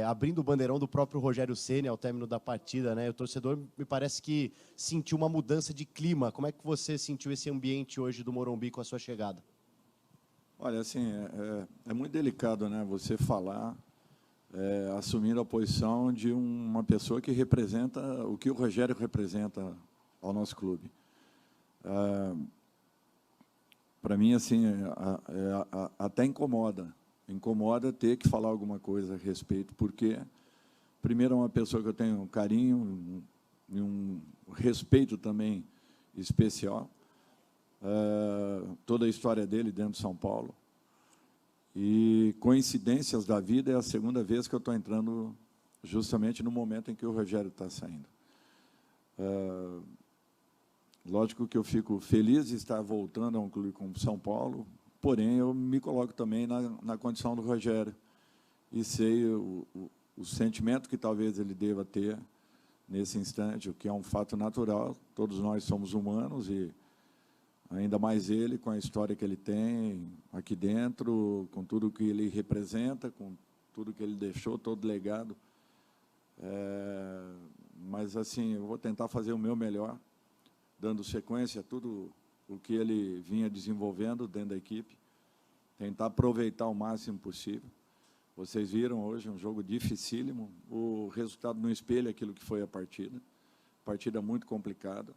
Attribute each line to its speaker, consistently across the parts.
Speaker 1: abrindo o bandeirão do próprio Rogério Ceni ao término da partida, né? O torcedor me parece que sentiu uma mudança de clima. Como é que você sentiu esse ambiente hoje do Morumbi com a sua chegada?
Speaker 2: Olha, assim, é muito delicado, né? Você falar assumindo a posição de uma pessoa que representa o que o Rogério representa ao nosso clube. Para mim, assim, até incomoda ter que falar alguma coisa a respeito, porque, primeiro, é uma pessoa que eu tenho um carinho e um respeito também especial, toda a história dele dentro de São Paulo. E, coincidências da vida, é a segunda vez que eu estou entrando justamente no momento em que o Rogério está saindo. Lógico que eu fico feliz de estar voltando a um clube como São Paulo, porém, eu me coloco também na condição do Rogério e sei o sentimento que talvez ele deva ter nesse instante, o que é um fato natural. Todos nós somos humanos e ainda mais ele, com a história que ele tem aqui dentro, com tudo que ele representa, com tudo que ele deixou, todo legado. Mas, assim, eu vou tentar fazer o meu melhor, dando sequência a tudo o que ele vinha desenvolvendo dentro da equipe, tentar aproveitar o máximo possível. Vocês viram hoje um jogo dificílimo, o resultado não espelha aquilo que foi a partida muito complicada.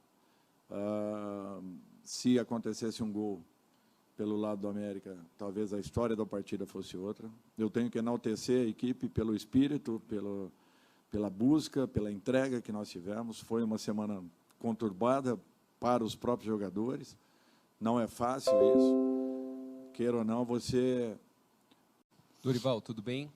Speaker 2: Se acontecesse um gol pelo lado do América, talvez a história da partida fosse outra. Eu tenho que enaltecer a equipe pelo espírito, pela busca, pela entrega que nós tivemos. Foi uma semana conturbada para os próprios jogadores. Não é fácil isso. Queira ou não, você...
Speaker 3: Dorival, tudo bem?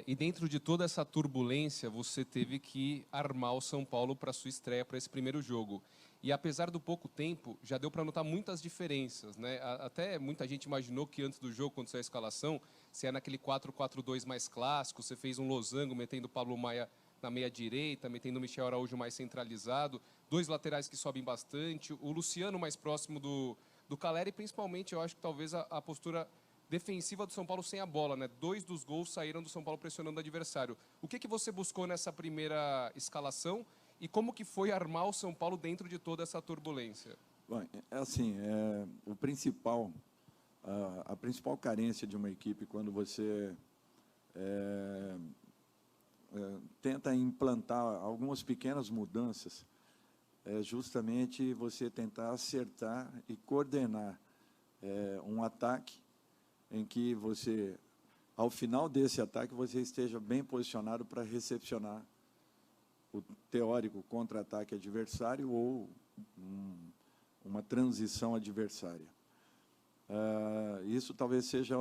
Speaker 3: E dentro de toda essa turbulência, você teve que armar o São Paulo para a sua estreia, para esse primeiro jogo. E apesar do pouco tempo, já deu para notar muitas diferenças, né? Até muita gente imaginou que antes do jogo, quando saiu a escalação, você ia naquele 4-4-2 mais clássico, você fez um losango metendo o Pablo Maia na meia direita, metendo o Michel Araújo mais centralizado, dois laterais que sobem bastante, o Luciano mais próximo do Calleri, e principalmente, eu acho que talvez a postura defensiva do São Paulo sem a bola, né? 2 dos gols saíram do São Paulo pressionando o adversário. O que você buscou nessa primeira escalação e como que foi armar o São Paulo dentro de toda essa turbulência?
Speaker 2: Bom, assim, o principal, a principal carência de uma equipe quando você tenta implantar algumas pequenas mudanças, é justamente você tentar acertar e coordenar um ataque em que você, ao final desse ataque, você esteja bem posicionado para recepcionar o teórico contra-ataque adversário ou uma transição adversária. Isso talvez seja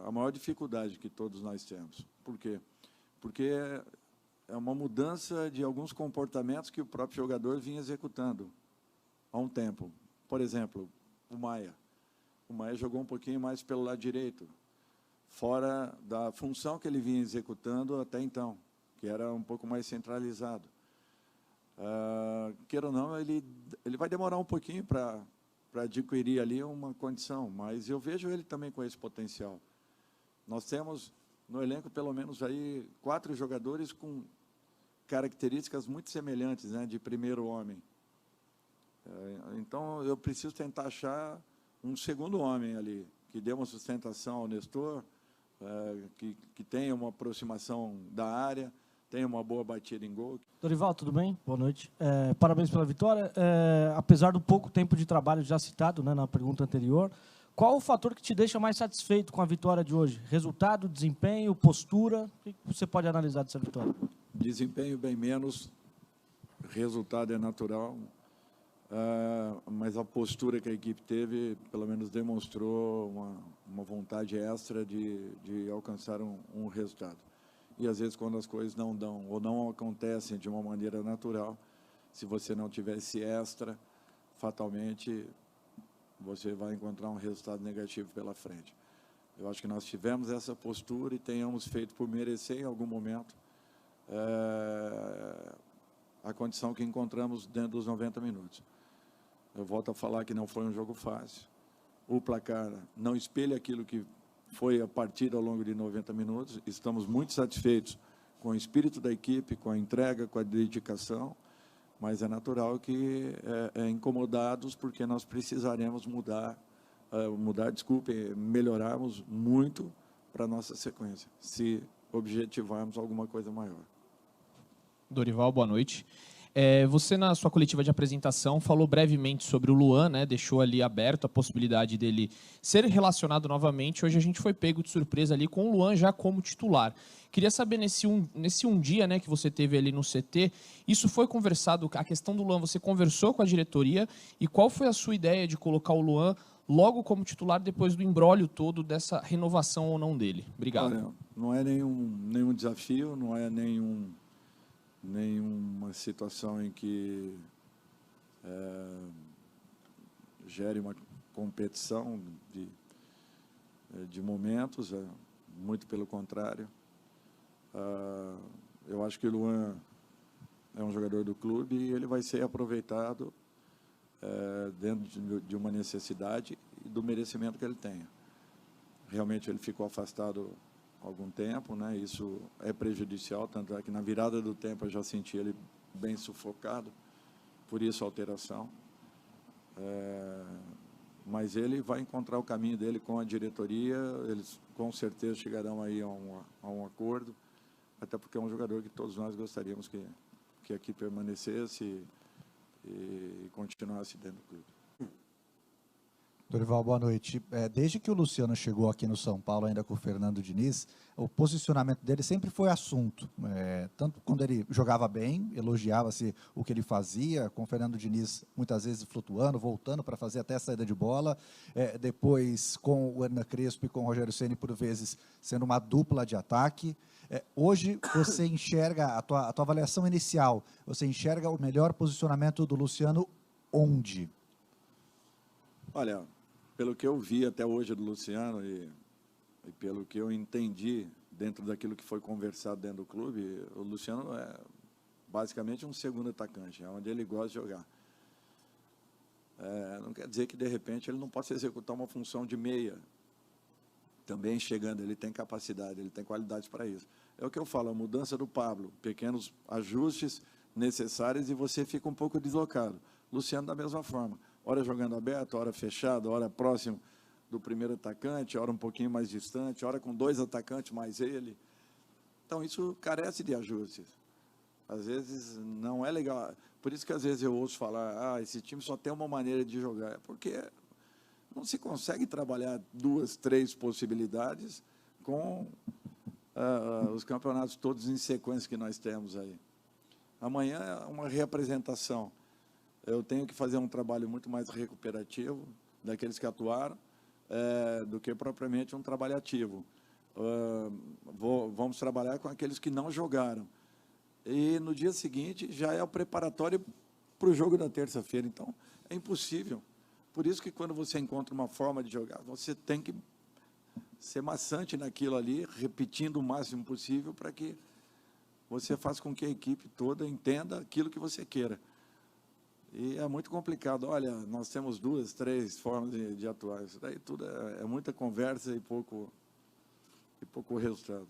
Speaker 2: a maior dificuldade que todos nós temos. Por quê? Porque é uma mudança de alguns comportamentos que o próprio jogador vinha executando há um tempo. Por exemplo, o Maia. O Maia jogou um pouquinho mais pelo lado direito, fora da função que ele vinha executando até então, que era um pouco mais centralizado. Queira ou não, ele vai demorar um pouquinho para adquirir ali uma condição, mas eu vejo ele também com esse potencial. Nós temos no elenco pelo menos aí 4 jogadores com características muito semelhantes, né, de primeiro homem. Então, eu preciso tentar achar um segundo homem ali, que dê uma sustentação ao Nestor, que tenha uma aproximação da área, tenha uma boa batida em gol.
Speaker 4: Dorival, tudo bem? Boa noite. Parabéns pela vitória. Apesar do pouco tempo de trabalho já citado, né, na pergunta anterior, qual o fator que te deixa mais satisfeito com a vitória de hoje? Resultado, desempenho, postura? O que você pode analisar dessa vitória?
Speaker 2: Desempenho bem menos, resultado é natural, mas a postura que a equipe teve, pelo menos demonstrou uma vontade extra de alcançar um resultado. E, às vezes, quando as coisas não dão ou não acontecem de uma maneira natural, se você não tiver esse extra, fatalmente você vai encontrar um resultado negativo pela frente. Eu acho que nós tivemos essa postura e tenhamos feito por merecer, em algum momento, a condição que encontramos dentro dos 90 minutos. Eu volto a falar que não foi um jogo fácil. O placar não espelha aquilo que foi a partida ao longo de 90 minutos. Estamos muito satisfeitos com o espírito da equipe, com a entrega, com a dedicação, mas é natural que incomodados, porque nós precisaremos melhorarmos muito para a nossa sequência, se objetivarmos alguma coisa maior.
Speaker 5: Dorival, boa noite. Você, na sua coletiva de apresentação, falou brevemente sobre o Luan, né? Deixou ali aberto a possibilidade dele ser relacionado novamente. Hoje a gente foi pego de surpresa ali com o Luan já como titular. Queria saber, nesse um dia, né, que você teve ali no CT, isso foi conversado, a questão do Luan, você conversou com a diretoria, e qual foi a sua ideia de colocar o Luan logo como titular depois do imbróglio todo dessa renovação ou não dele? Obrigado.
Speaker 2: Olha, não é nenhum desafio, não é nenhuma situação em que gere uma competição de momentos, muito pelo contrário. Eu acho que o Luan é um jogador do clube e ele vai ser aproveitado dentro de uma necessidade e do merecimento que ele tenha. Realmente ele ficou afastado algum tempo, né? Isso é prejudicial, tanto é que na virada do tempo eu já senti ele bem sufocado, por isso a alteração. Mas ele vai encontrar o caminho dele com a diretoria, eles com certeza chegarão aí a um acordo, até porque é um jogador que todos nós gostaríamos que aqui permanecesse e continuasse dentro do clube.
Speaker 6: Dorival, boa noite. Desde que o Luciano chegou aqui no São Paulo, ainda com o Fernando Diniz, o posicionamento dele sempre foi assunto. Tanto quando ele jogava bem, elogiava-se o que ele fazia, com o Fernando Diniz muitas vezes flutuando, voltando para fazer até a saída de bola. Depois com o Hernan Crespo e com o Rogério Ceni, por vezes, sendo uma dupla de ataque. Hoje, você enxerga, a tua avaliação inicial, você enxerga o melhor posicionamento do Luciano onde?
Speaker 2: Olha, pelo que eu vi até hoje do Luciano e pelo que eu entendi dentro daquilo que foi conversado dentro do clube, o Luciano é basicamente um segundo atacante, é onde ele gosta de jogar. Não quer dizer que, de repente, ele não possa executar uma função de meia. Também chegando, ele tem capacidade, ele tem qualidade para isso. É o que eu falo, a mudança do Pablo, pequenos ajustes necessários e você fica um pouco deslocado. Luciano da mesma forma, hora jogando aberto, hora fechado, hora próximo do primeiro atacante, hora um pouquinho mais distante, hora com dois atacantes mais ele. Então isso carece de ajustes. Às vezes não é legal. Por isso que às vezes eu ouço falar, esse time só tem uma maneira de jogar. É porque não se consegue trabalhar 2, 3 possibilidades com os campeonatos todos em sequência que nós temos aí. Amanhã é uma reapresentação. Eu tenho que fazer um trabalho muito mais recuperativo daqueles que atuaram do que propriamente um trabalho ativo. Vamos trabalhar com aqueles que não jogaram. E no dia seguinte já é o preparatório para o jogo da terça-feira. Então, é impossível. Por isso que quando você encontra uma forma de jogar, você tem que ser maçante naquilo ali, repetindo o máximo possível para que você faça com que a equipe toda entenda aquilo que você queira. E é muito complicado. Olha, nós temos 2, 3 formas de atuar. Isso daí tudo é muita conversa e pouco resultado.